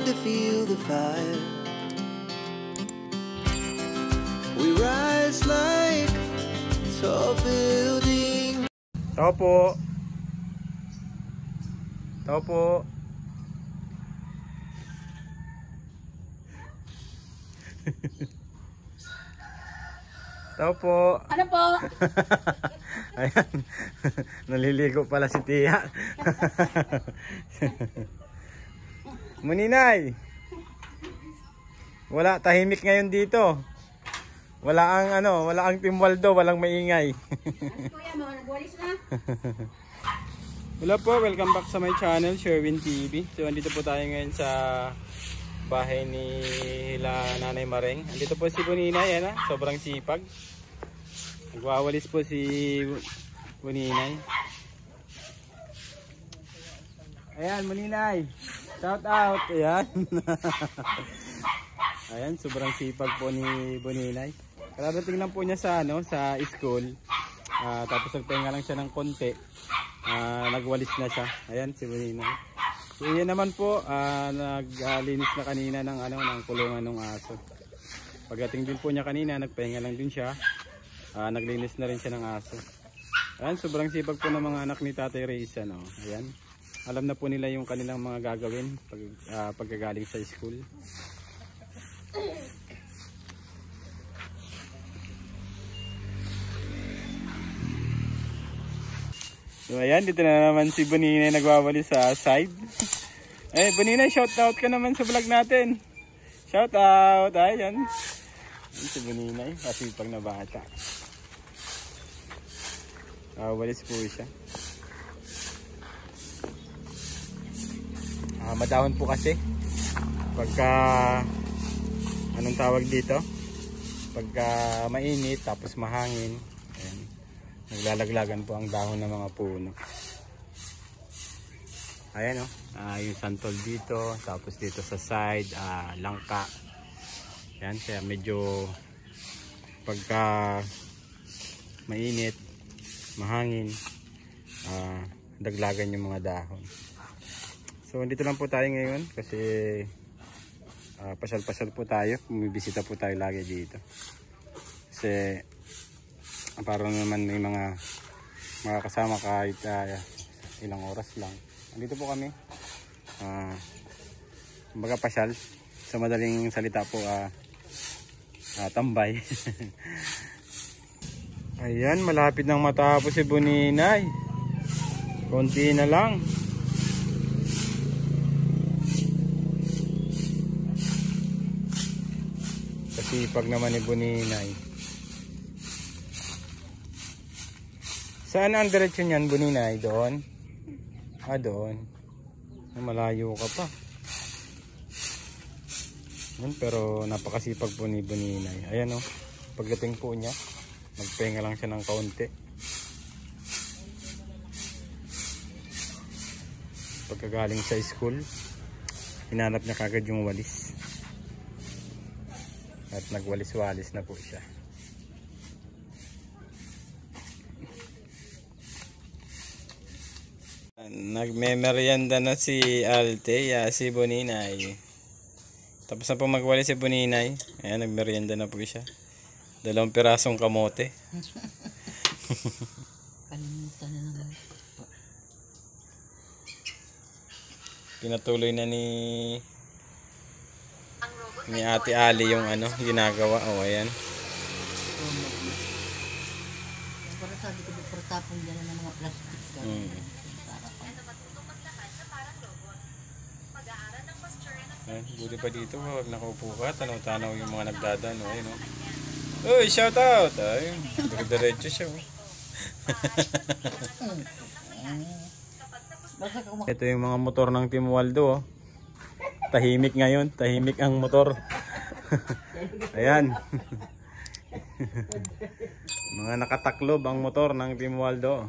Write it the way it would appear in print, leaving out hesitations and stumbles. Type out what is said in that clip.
to feel the fire. We rise like tall buildings. Tao po. Tao po. Tao po. Ano po? Ayan. Naliligo pala si Tia. Muninay. Wala, tahimik ngayon dito. Wala ang Team Waldo, walang maingay. Kuya mo, nagwalis na? Hello po, welcome back sa my channel, Sherwin TV. So, andito po tayo ngayon sa bahay ni Nanay Mareng. Andito po si Buninay, sobrang sipag. Nagwawalis po si Buninay. Ayan, Buninay. Shout out. Ayan. Ayan, sobrang sipag po ni Buninay. Kararating lang po niya sa sa school. Tapos nagpahinga lang siya ng konti. Nagwalis na siya. Ayan si Buninay. So yan naman po, naglinis na kanina ng kulungan ng aso. Pagdating din po niya kanina, nagpahinga lang din siya. Naglinis na rin siya ng aso. Ayan, sobrang sipag po ng mga anak ni Tatay Reyes, Ayan. Alam na po nila yung kanilang mga gagawin pagkagaling sa school. So ayan, dito na naman si Buninay nagwawali sa side. Eh, Buninay, shout out ka naman sa vlog natin. Shout out, ayan. Ayan si Buninay, kasipag na bata. Walis po siya. Madahon po kasi. Pagka, anong tawag dito? Pagka mainit, tapos mahangin. Ayan. Naglalaglagan po ang dahon ng mga puno. Ayan yung santol dito, tapos dito sa side, langka. Ayan, kaya medyo pagka mainit, mahangin, daglagan yung mga dahon. So dito lang po tayo ngayon kasi pasyal-pasyal po tayo, bumibisita po tayo lagi dito. Kasi para naman may mga kasama kahit ilang oras lang. Andito po kami. Kumbaga pasyal. Sa madaling salita po, tambay. Ayan, malapit nang matapos si Buninay. Konti na lang. Kasipag naman ni Buninay. Saan ang diretsyon yan, Buninay? Doon? Doon. Malayo ka pa. Yan, pero napakasipag po ni Buninay. Ayan pagdating po niya, magpahinga lang siya ng kaunti. Pagkagaling sa school, hinanap niya kagad yung walis. At nagwalis-walis na po siya. Nagme-merienda na si Alte, si Buninay. Tapos na po magwali si Buninay. Ayan, nagmerienda na po siya. 2 pirasong kamote. Kalimutan na naman. Pinatuloy na ni Ate Ali yung ginagawa. Ayan. Para sabi ko, tapon dyan ng mga plastic. Buti pa dito, wag nakaupo ka, tanaw-tanaw yung mga nagdadano. Ayun, Uy, shout out! Ay, diretso siya. Ito yung mga motor ng Team Waldo. Tahimik ngayon, tahimik ang motor. Ayan. Mga nakataklob ang motor ng Team Waldo.